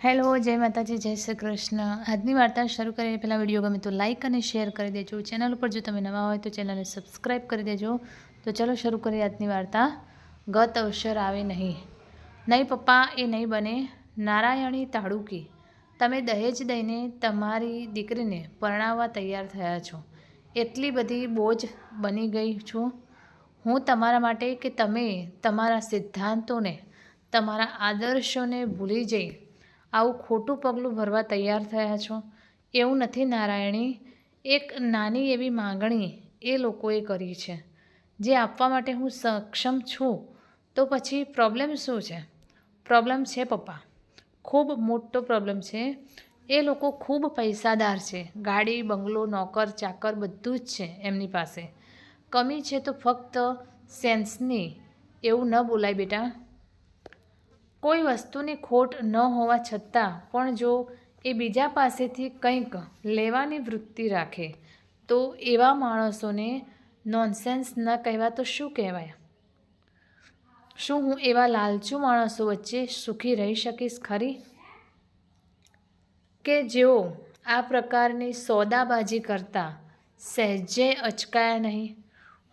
Hello, જય માતાજી, જય શ્રી કૃષ્ણ। આજની વાર્તા શરૂ કરીએ પહેલાં વિડીયો ગમે તો લાઇક અને શેર કરી દેજો। ચેનલ ઉપર જો તમે નવા હોય તો ચેનલને સબસ્ક્રાઈબ કરી દેજો। તો ચલો શરૂ કરીએ આજની વાર્તા। ગત અવસર આવે નહીં। નહીં પપ્પા, એ નહીં બને। નારાયણી તાડુકી, તમે દહેજ દઈને તમારી દીકરીને પરણાવવા તૈયાર થયા છો। એટલી બધી બોજ બની ગઈ છું હું તમારા માટે કે તમે તમારા સિદ્ધાંતોને, તમારા આદર્શોને ભૂલી જઈ આવું ખોટું પગલું ભરવા તૈયાર થયા છો। એવું નથી નારાયણી, એક નાની એવી માગણી એ લોકોએ કરી છે, જે આપવા માટે હું સક્ષમ છું। તો પછી પ્રોબ્લેમ શું છે? પ્રોબ્લેમ છે પપ્પા, ખૂબ મોટો પ્રોબ્લેમ છે। એ લોકો ખૂબ પૈસાદાર છે, ગાડી, બંગલો, નોકર, ચાકર બધું જ છે એમની પાસે। કમી છે તો ફક્ત સેન્સની। એવું ન બોલાય બેટા। કોઈ વસ્તુની ખોટ ન હોવા છતાં પણ જો એ બીજા પાસેથી કંઈક લેવાની વૃત્તિ રાખે તો એવા માણસોને નોનસેન્સ ન કહેવા તો શું કહેવાય? શું હું એવા લાલચુ માણસો વચ્ચે સુખી રહી શકીશ ખરી? કે જેઓ આ પ્રકારની સોદાબાજી કરતા સહેજે અચકાયા નહીં?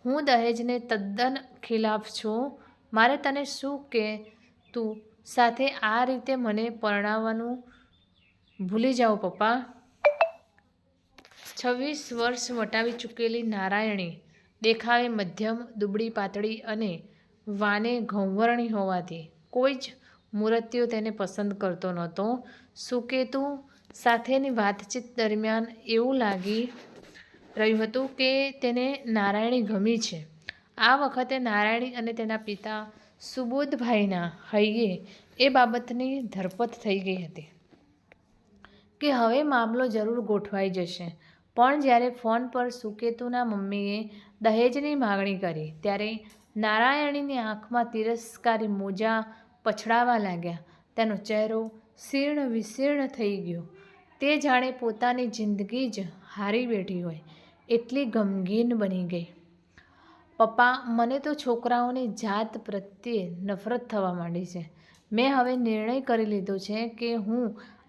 હું દહેજને તદ્દન ખિલાફ છું। મારે તને શું કે તું સાથે આ રીતે મને પરણાવવાનું ભૂલી જાઓ પપ્પા। 26 વર્ષ વટાવી ચૂકેલી નારાયણી દેખાવે મધ્યમ, દુબળી પાતળી અને વાને ઘઉંવર્ણી હોવાથી કોઈ જ મૂર્તિઓ તેને પસંદ કરતો નહોતો। સુકેતુ સાથેની વાતચીત દરમિયાન એવું લાગી રહ્યું હતું કે તેને નારાયણી ગમી છે। આ વખતે નારાયણી અને તેના પિતા સુબોધભાઈના હૈયે એ બાબતની ધરપત થઈ ગઈ હતી કે હવે મામલો જરૂર ગોઠવાઈ જશે। પણ જ્યારે ફોન પર સુકેતુના મમ્મીએ દહેજની માગણી કરી ત્યારે નારાયણીની આંખમાં તિરસ્કારી મોજા પછડાવા લાગ્યા। તેનો ચહેરો શીર્ણ વિશીર્ણ થઈ ગયો। તે જાણે પોતાની જિંદગી જ હારી બેઠી હોય એટલી ગમગીન બની ગઈ। પપ્પા, મને તો છોકરાઓની જાત પ્રત્યે નફરત થવા માંડી છે। મેં હવે નિર્ણય કરી લીધો છે કે હું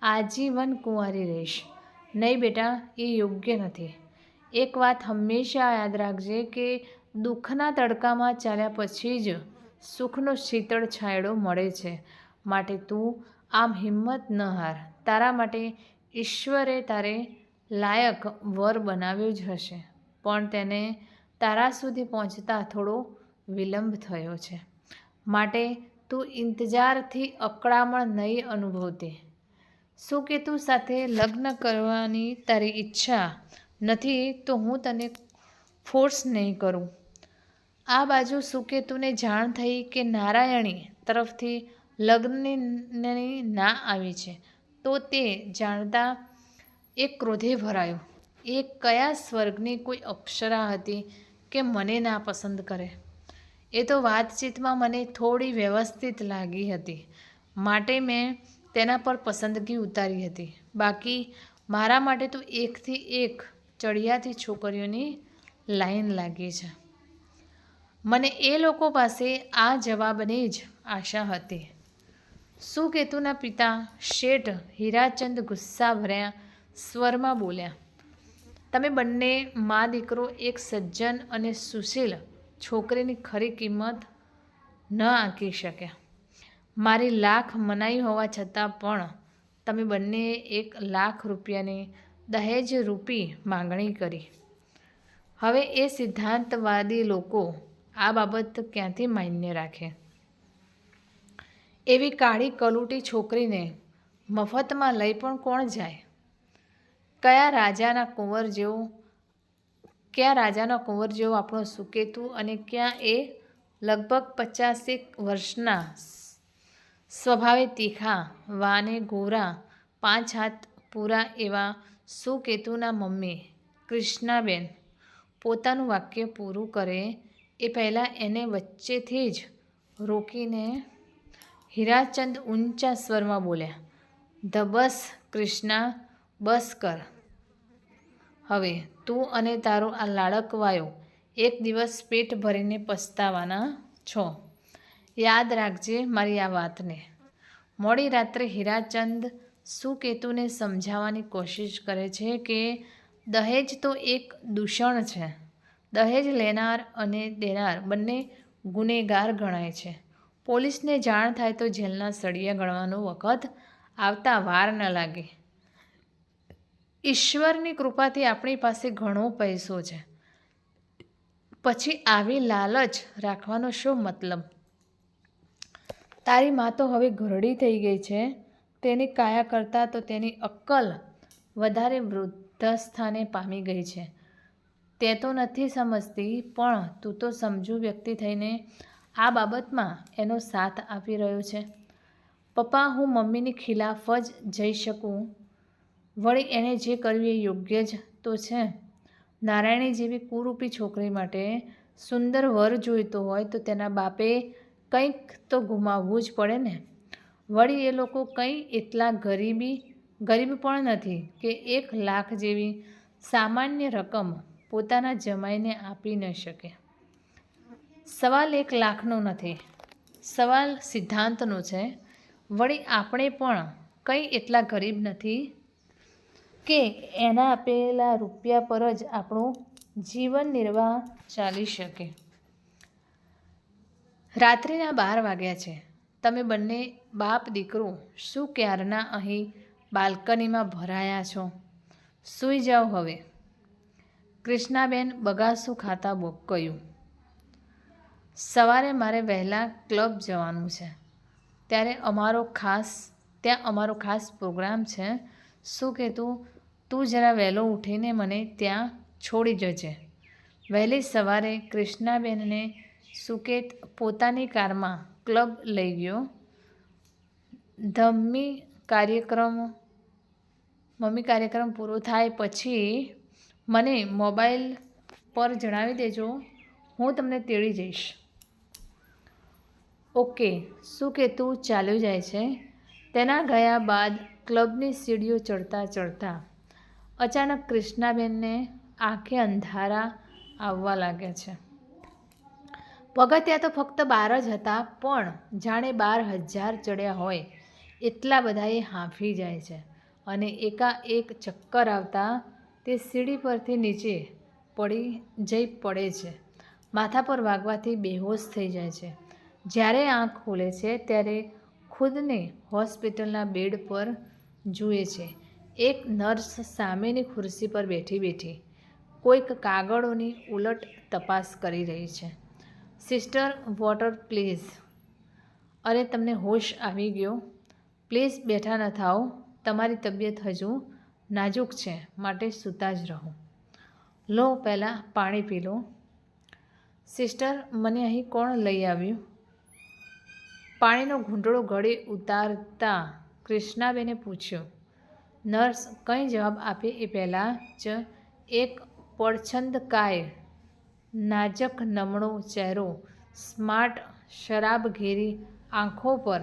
આજીવન કુંવારી રહીશ। નહીં બેટા, એ યોગ્ય નથી। એક વાત હંમેશા યાદ રાખજે કે દુઃખના તડકામાં ચાલ્યા પછી જ સુખનો શીતળ છાંયડો મળે છે। માટે તું આમ હિંમત ન હાર। તારા માટે ઈશ્વરે તારે લાયક વર બનાવ્યો જ હશે, પણ તેને તારા સુધી પહોંચતા થોડો વિલંબ થયો છે। માટે તું ઇંતજારથી અકળામણ નહીં અનુભવતી। સુકેતુ સાથે લગ્ન કરવાની તારી ઈચ્છા નથી તો હું તને ફોર્સ નહીં કરું। આ બાજુ સુકેતુને જાણ થઈ કે નારાયણી તરફથી લગ્નની ના આવી છે તો તે જાણતા એ ક્રોધે ભરાયો। એ કયા સ્વર્ગની કોઈ અપ્સરા હતી કે મને ના પસંદ કરે? એ તો વાતચીતમાં મને થોડી વ્યવસ્થિત લાગી હતી માટે મેં તેના પર પસંદગી ઉતારી હતી। બાકી મારા માટે તો એકથી એક ચડિયાતી છોકરીઓની લાઈન લાગી છે। મને એ લોકો પાસે આ જવાબની જ આશા હતી। સુકેતુના પિતા શેઠ હીરાચંદ ગુસ્સાભર્યા સ્વરમાં બોલ્યા, તમે બંને મા દીકરો એક સજ્જન અને સુશીલ છોકરીની ખરી કિંમત ન આંકી શક્યા। મારી લાખ મનાઈ હોવા છતાં પણ તમે બંનેએ 1 લાખ રૂપિયાની દહેજ રૂપી માગણી કરી। હવે એ સિદ્ધાંતવાદી લોકો આ બાબત ક્યાંથી માન્ય રાખે? એવી કાળી કલુટી છોકરીને મફતમાં લઈ પણ કોણ જાય? કયા રાજાના કુંવર જેવો આપણો સુકેતુ અને ક્યાં એ લગભગ 50 વર્ષના સ્વભાવે તીખા, વાને ગોરા, 5 હાથ પૂરા એવા સુકેતુના મમ્મી ક્રિષ્નાબેન પોતાનું વાક્ય પૂરું કરે એ પહેલાં એને વચ્ચેથી જ રોકીને હીરાચંદ ઊંચા સ્વરમાં બોલ્યા, બસ ક્રિષ્ના, બસ કર। હવે તું અને તારો આ લાડકવાયો એક દિવસ પેટ ભરીને પસ્તાવાના છો। યાદ રાખજે મારી આ વાતને। મોડી રાત્રે હીરાચંદ સુકેતુને સમજાવવાની કોશિશ કરે છે કે દહેજ તો એક દૂષણ છે. દહેજ લેનાર અને દેનાર બંને ગુનેગાર ગણાય છે. પોલીસને જાણ થાય તો જેલના સળિયા ગણવાનો વખત આવતા વાર ન લાગે. ઈશ્વરની કૃપાથી આપણી પાસે ઘણો પૈસો છે, પછી આવી લાલચ રાખવાનો શું મતલબ? તારી મા તો હવે ઘરડી થઈ ગઈ છે. તેની કાયા કરતાં તો તેની અક્કલ વધારે વૃદ્ધસ્થાને પામી ગઈ છે. તે તો નથી સમજતી, પણ તું તો સમજુ વ્યક્તિ થઈને આ બાબતમાં એનો સાથ આપી રહ્યો છે. પપ્પા, હું મમ્મીની ખિલાફ જ જઈ શકું? વળી એણે જે કર્યું એ યોગ્ય જ તો છે. નારાયણી જેવી કુરૂપી છોકરી માટે સુંદર વર જોઈતો હોય તો તેના બાપે કંઈક તો ગુમાવવું જ પડે ને. વળી એ લોકો કંઈ એટલા ગરીબ પણ નથી કે 1 લાખ જેવી સામાન્ય રકમ પોતાના જમાઈને આપી ન શકે. સવાલ 1 લાખનો નથી, સવાલ સિદ્ધાંતનો છે. વળી આપણે પણ કંઈ એટલા ગરીબ નથી કે એના આપેલા રૂપિયા પર જ આપણું જીવન નિર્વાહ ચાલી શકે. રાત્રિના 12 વાગ્યા છે. તમે બંને બાપ દીકરો શું ક્યારના અહીં બાલ્કનીમાં ભરાયા છો? સૂઈ જાઓ હવે. કૃષ્ણાબેન બગાસું ખાતા કહ્યું. સવારે મારે વહેલા ક્લબ જવાનું છે. ત્યાં અમારો ખાસ પ્રોગ્રામ છે. શું કે તું જરા વહેલો ઉઠીને મને ત્યાં છોડી જજે. વહેલી સવારે કૃષ્ણાબેનને સુકેત પોતાની કારમાં ક્લબ લઈ ગયો. મમ્મી કાર્યક્રમ પૂરો થાય પછી મને મોબાઈલ પર જણાવી દેજો, હું તમને તેડી જઈશ. ઓકે. શું કે તું ચાલ્યો જાય છે. તેના ગયા બાદ ક્લબની સીડીઓ ચડતા અચાનક કૃષ્ણાબેનને આંખે અંધારા આવવા લાગ્યા છે. પગથિયાં તો ફક્ત 12 જ હતા, પણ જાણે 12,000 ચડ્યા હોય એટલા બધાએ હાંફી જાય છે અને એકાએક ચક્કર આવતા તે સીડી પરથી નીચે પડે છે. માથા પર વાગવાથી બેહોશ થઈ જાય છે. જ્યારે આંખ ખુલે છે ત્યારે ખુદને હોસ્પિટલના બેડ પર જુએ છે. એક નર્સ સામેની ખુરશી પર બેઠી કોઈક કાગળોની ઉલટ તપાસ કરી રહી છે. Sister, water please. અરે, તમને હોશ આવી ગયો? પ્લીઝ બેઠા ન થાઓ. તમારી તબિયત હજુ નાજુક છે, માટે સૂતા જ રહો. લો, પહેલાં પાણી પી લો. સિસ્ટર, મને અહીં કોણ લઈ આવ્યું? પાણીનો ઘૂંટડો ગળે ઉતારતા કૃષ્ણાબેને પૂછ્યું. નર્સ કંઈ જવાબ આપે એ પહેલાં જ એક પડછંદકાય, નાજક નમણો ચહેરો, સ્માર્ટ શરાબઘેરી આંખો પર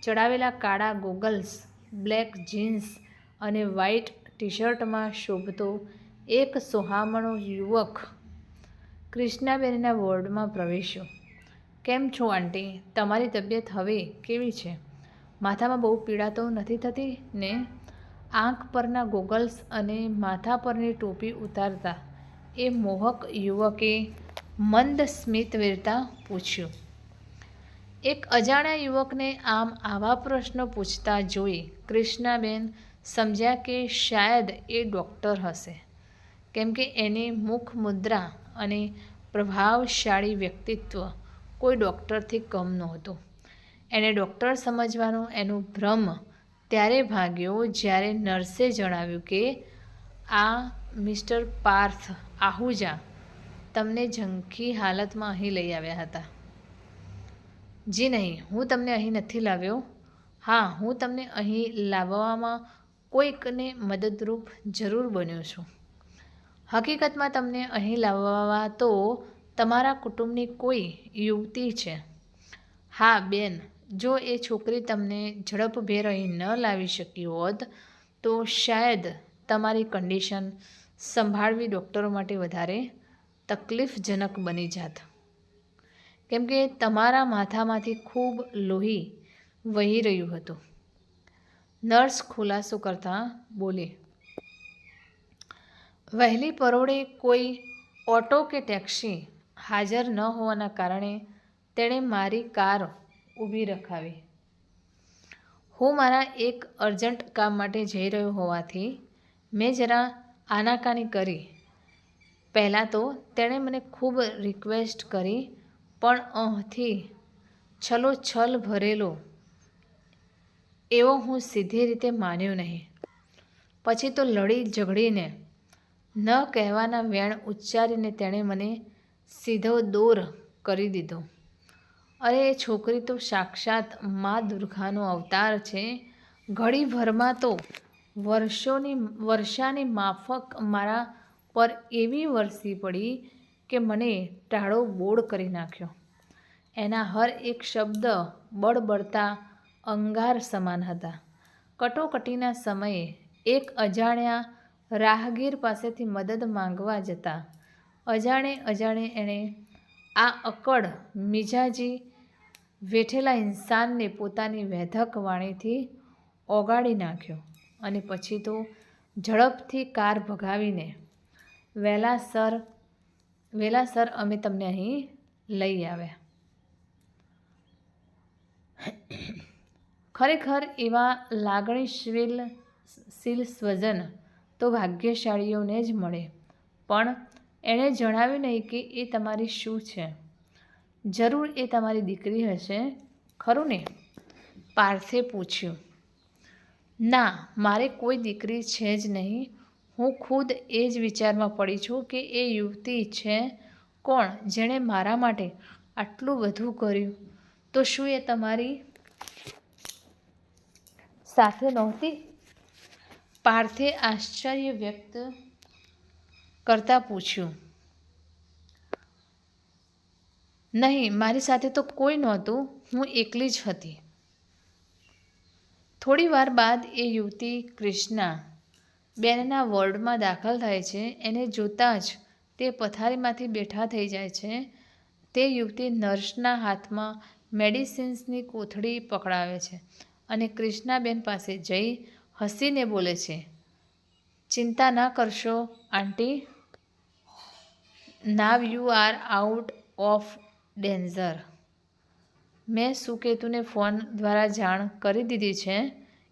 ચડાવેલા કાળા ગોગલ્સ, બ્લેક જીન્સ અને વ્હાઇટ ટી-શર્ટમાં શોભતો એક સોહામણો યુવક કૃષ્ણાબેનના વોર્ડમાં પ્રવેશ્યો. કેમ છો આંટી? તમારી તબિયત હવે કેવી છે? માથામાં બહુ પીડા તો નથી થતી ને? આંખ પરના ગોગલ્સ અને માથા પરની ટોપી ઉતારતા એ મોહક યુવકે મંદ સ્મિત વેરતા પૂછ્યું. એક અજાણ્યા યુવકને આવા પ્રશ્નો પૂછતા જોઈ કૃષ્ણાબેન સમજ્યા કે શાયદ એ ડૉક્ટર હશે, કેમ કે એની મુખમુદ્રા અને પ્રભાવશાળી વ્યક્તિત્વ કોઈ ડૉક્ટરથી કમ નહોતું. એણે ડૉક્ટર સમજવાનો એનો ભ્રમ ત્યારે ભાગ્યો જ્યારે નર્સે જણાવ્યું કે આ મિસ્ટર પાર્થ આહુજા તમને ઝંખી હાલતમાં અહીં લઈ આવ્યા હતા. જી નહીં, હું તમને અહીં નથી લાવ્યો. હા, હું તમને અહીં લાવવામાં કોઈકને મદદરૂપ જરૂર બન્યો છું. હકીકતમાં તમને અહીં લાવવા તો તમારા કુટુંબની કોઈ યુવતી છે. હા બેન, જો એ છોકરી તમને ઝડપભેર અહીં ન લાવી શકી હોત તો શાયદ તમારી કન્ડિશન સંભાળવી ડૉક્ટરો માટે વધારે તકલીફજનક બની જાત, કેમ કે તમારા માથામાંથી ખૂબ લોહી વહી રહ્યું હતું. નર્સ ખુલાસો કરતાં બોલી. વહેલી પરોઢે કોઈ ઓટો કે ટેક્સી હાજર ન હોવાના કારણે તેણે મારી કાર ઊભી રખાવી. હું મારા એક અર્જન્ટ કામ માટે જઈ રહ્યો હોવાથી મેં જરા આનાકાની કરી. પહેલાં તો તેણે મને ખૂબ રિક્વેસ્ટ કરી, પણ અહીંથી છલોછલ ભરેલો એવો હું સીધી રીતે માન્યો નહીં. પછી તો લડી ઝઘડીને ન કહેવાના વેણ ઉચ્ચારીને તેણે મને સીધો દોર કરી દીધો. અરે એ છોકરી તો સાક્ષાત મા દુર્ગાનો અવતાર છે. ઘડીભરમાં તો વર્ષાની માફક મારા પર એવી વરસી પડી કે મને ટાળો બોળ કરી નાખ્યો. એના હર એક શબ્દ બળબડતા અંગાર સમાન હતા. કટોકટીના સમયે એક અજાણ્યા રાહગીર પાસેથી મદદ માંગવા જતાં અજાણે એણે આ અકળ મિજાજી વેઠેલા ઇન્સાનને પોતાની વેધક વાણીથી ઓગાળી નાખ્યો અને પછી તો ઝડપથી કાર ભગાવીને વહેલાસર અમે તમને અહીં લઈ આવ્યા. ખરેખર એવા લાગણીશીલ સ્વજન તો ભાગ્યશાળીઓને જ મળે. પણ એણે જણાવ્યું નહીં કે એ તમારી શું છે. જરૂર એ તમારી દીકરી હશે, ખરું ને? પાર્થે પૂછ્યું. ના, મારે કોઈ દીકરી છે જ નહીં. હું ખુદ એ જ વિચારમાં પડી છું કે એ યુવતી છે કોણ જેણે મારા માટે આટલું બધું કર્યું. તો શું એ તમારી સાથે નહોતી? પાર્થે આશ્ચર્ય વ્યક્ત કરતાં પૂછ્યું. નહીં, મારી સાથે તો કોઈ નહોતું. હું એકલી જ હતી. થોડી વાર બાદ એ યુવતી ક્રિષ્ના બેનના વોર્ડમાં દાખલ થાય છે. એને જોતાં જ તે પથારીમાંથી બેઠા થઈ જાય છે. તે યુવતી નર્સના હાથમાં મેડિસિન્સની કોથળી પકડાવે છે અને ક્રિષ્નાબેન પાસે જઈ હસીને બોલે છે. ચિંતા ના કરશો aunty. Now you are out of danger. મેં સુકેતુને ફોન દ્વારા જાણ કરી દીધી છે.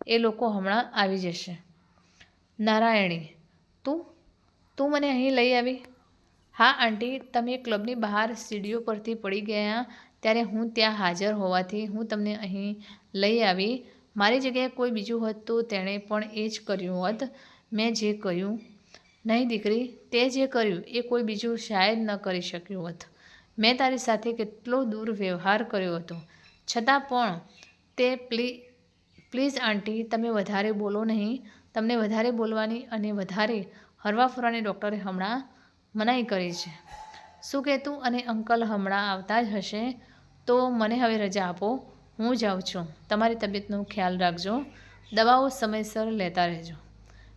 એ લોકો હમણાં આવી જશે. નારાયણી, તું મને અહીં લઈ આવી? હા આંટી, તમે ક્લબની બહાર સીડીઓ પરથી પડી ગયા ત્યારે હું ત્યાં હાજર હોવાથી હું તમને અહીં લઈ આવી. મારી જગ્યાએ કોઈ બીજું હોત તો તેણે પણ એ જ કર્યું હોત. મેં જે કહ્યું. નહીં દીકરી, તે જે કર્યું એ કોઈ બીજું શાયદ ન કરી શક્યું હોત. મેં તારી સાથે કેટલો દુર્વ્યવહાર કર્યો હતો, છતાં પણ તે પ્લીઝ આંટી, તમે વધારે બોલો નહીં. તમને વધારે બોલવાની અને વધારે હરવા ફરવાની ડૉક્ટરે હમણાં મનાઈ કરી છે. સુકેતુ અને અંકલ હમણાં આવતા જ હશે. તો મને હવે રજા આપો. હું જાઉં છું. તમારી તબિયતનો ખ્યાલ રાખજો. દવાઓ સમયસર લેતા રહેજો.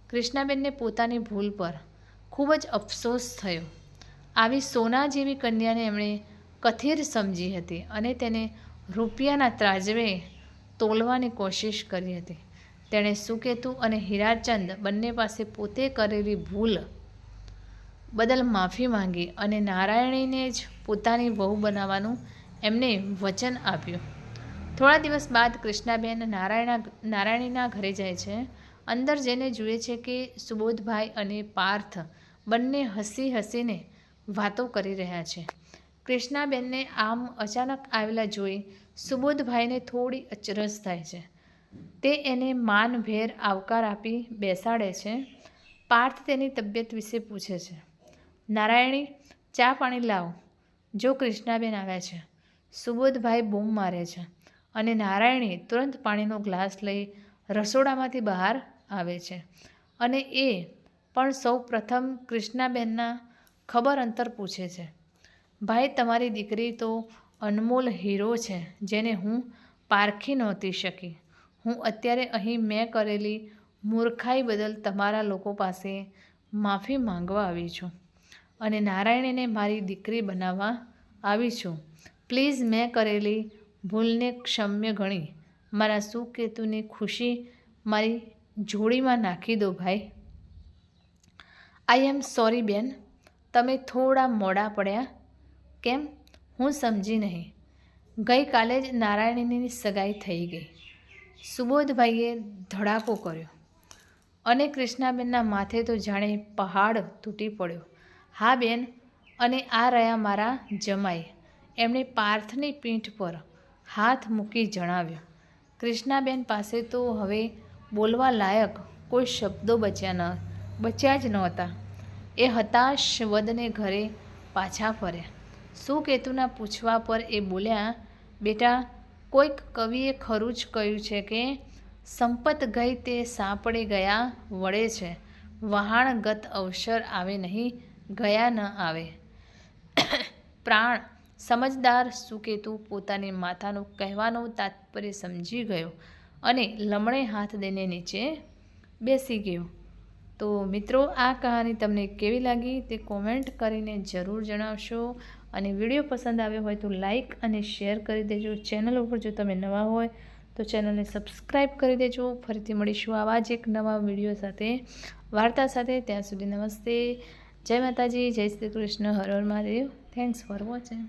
ક્રિષ્નાબેનને પોતાની ભૂલ પર ખૂબ જ અફસોસ થયો. આવી સોના જેવી કન્યાને એમણે કથિર સમજી હતી અને તેને રૂપિયાના ત્રાજવે તોલવાની કોશિશ કરી હતી. તેણે સુકેતુ અને હીરાચંદ બંને પાસે પોતે કરેલી ભૂલ બદલ માફી માંગી અને નારાયણીને જ પોતાની વહુ બનાવવાનું એમને વચન આપ્યું. થોડા દિવસ બાદ ક્રિષ્નાબેન નારાયણીના ઘરે જાય છે. અંદર જઈને જુએ છે કે સુબોધભાઈ અને પાર્થ બંને હસીને વાતો કરી રહ્યા છે. ક્રિષ્નાબેનને આમ અચાનક આવેલા જોઈ સુબોધભાઈને થોડી અચરજ થાય છે. તે એને માનભેર આવકાર આપી બેસાડે છે. પાર્થ તેની તબિયત વિશે પૂછે છે. નારાયણી, ચા પાણી લાવ. જો ક્રિષ્નાબેન આવ્યા છે. સુબોધભાઈ બૂમ મારે છે અને નારાયણી તુરંત પાણીનો ગ્લાસ લઈ રસોડામાંથી બહાર આવે છે અને એ પણ સૌ પ્રથમ ક્રિષ્નાબેનના ખબર અંતર પૂછે છે. ભાઈ, તમારી દીકરી તો અનમોલ હીરો છે જેને હું પારખી નહોતી શકી. હું અત્યારે અહીં મેં કરેલી મૂર્ખાઈ બદલ તમારા લોકો પાસે માફી માંગવા આવી છું અને નારાયણીને મારી દીકરી બનાવવા આવી છું. પ્લીઝ, મેં કરેલી ભૂલને ક્ષમ્ય ગણી મારા સુકેતુની ખુશી મારી જોડીમાં નાખી દો ભાઈ. આઈ એમ સોરી બેન, તમે થોડા મોડા પડ્યા. કેમ? હું સમજી નહીં. ગઈકાલે જ નારાયણીની સગાઈ થઈ ગઈ. સુબોધભાઈએ ધડાકો કર્યો અને કૃષ્ણાબેનના માથે તો જાણે પહાડ તૂટી પડ્યો. હા બેન, અને આ રહ્યા મારા જમાઈ. એમણે પાર્થની પીઠ પર હાથ મૂકી જણાવ્યું. કૃષ્ણાબેન પાસે તો હવે બોલવા લાયક કોઈ શબ્દો બચ્યા જ નહોતા. એ હતાશ વદને ઘરે પાછા ફર્યા. સુકેતુના પૂછવા પર એ બોલ્યા, બેટા, કોઈક કવિએ ખરું જ કહ્યું છે કે સંપત ગઈ તે સાંપડે ગયા વળે છે, વહાણ ગત અવસર આવે નહીં, ગયા ન આવે. પ્રાણ સમજદાર સુકેતુ પોતાની માતાનું કહેવાનું તાત્પર્ય સમજી ગયો અને લમણે હાથ દઈને નીચે બેસી ગયો. તો મિત્રો, આ કહાની તમને કેવી લાગી તે કોમેન્ટ કરીને જરૂર જણાવશો. અને વિડીયો પસંદ આવ્યો હોય તો લાઈક અને શેર કરી દેજો. ચેનલ ઉપર જો તમે નવા હોય તો ચેનલને સબસ્ક્રાઈબ કરી દેજો. ફરીથી મળીશું આવા જ એક નવા વિડીયો સાથે, વાર્તા સાથે. ત્યાં સુધી નમસ્તે, જય માતાજી, જય શ્રી કૃષ્ણ, હર હર મહાદેવ. Thanks for watching.